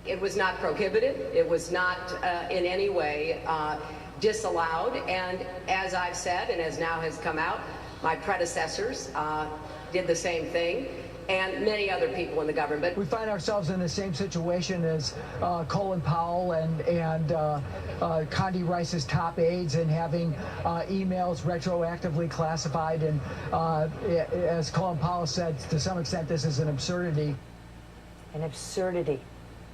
It was not prohibited. It was not in any way disallowed. And as I've said, and as now has come out, my predecessors did the same thing, and many other people in the government. We find ourselves in the same situation as Colin Powell and Condi Rice's top aides, and having emails retroactively classified. And as Colin Powell said, to some extent, this is an absurdity. An absurdity.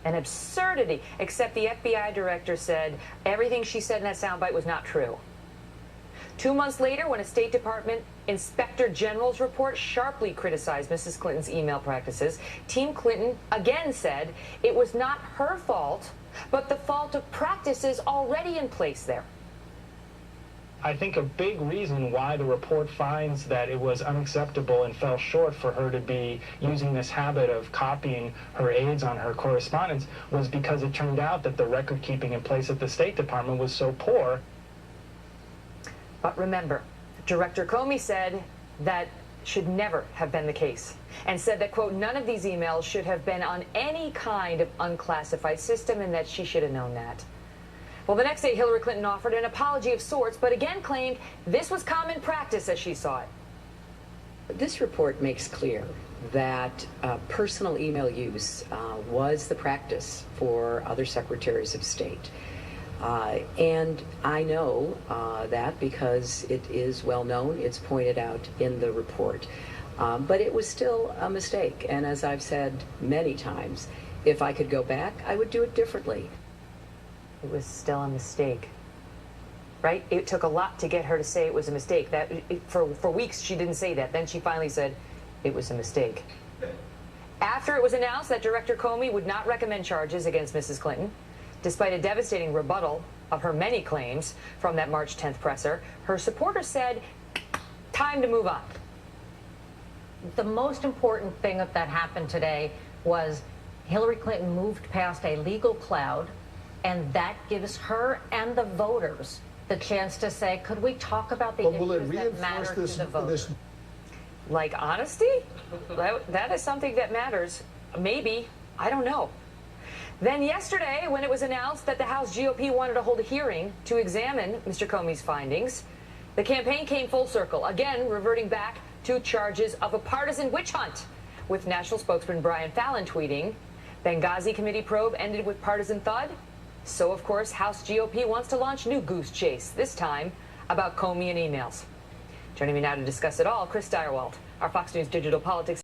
An absurdity, except the FBI director said everything she said in that soundbite was not true. 2 months later, when a State Department Inspector General's report sharply criticized Mrs. Clinton's email practices, Team Clinton again said it was not her fault, but the fault of practices already in place there. I think a big reason why the report finds that it was unacceptable and fell short for her to be using this habit of copying her aides on her correspondence was because it turned out that the record keeping in place at the State Department was so poor. But remember, Director Comey said that should never have been the case, and said that, quote, none of these emails should have been on any kind of unclassified system, and that she should have known that. Well, the next day, Hillary Clinton offered an apology of sorts, but again claimed this was common practice as she saw it. This report makes clear that personal email use was the practice for other secretaries of state. And I know that because it is well known, it's pointed out in the report. But it was still a mistake. And as I've said many times, if I could go back, I would do it differently. It was still a mistake, right? It took a lot to get her to say it was a mistake. For weeks she didn't say that. Then she finally said it was a mistake. After it was announced that Director Comey would not recommend charges against Mrs. Clinton, despite a devastating rebuttal of her many claims from that March 10th presser, her supporters said, time to move on. The most important thing that happened today was Hillary Clinton moved past a legal cloud, and that gives her and the voters the chance to say, could we talk about the issues that matter to the voters? Like honesty? That is something that matters. Maybe. I don't know. Then yesterday, when it was announced that the House GOP wanted to hold a hearing to examine Mr. Comey's findings, the campaign came full circle, again reverting back to charges of a partisan witch hunt, with national spokesman Brian Fallon tweeting, Benghazi committee probe ended with partisan thud. So, of course, House GOP wants to launch new goose chase, this time about Comey and emails. Joining me now to discuss it all, Chris Stirewalt, our Fox News digital politics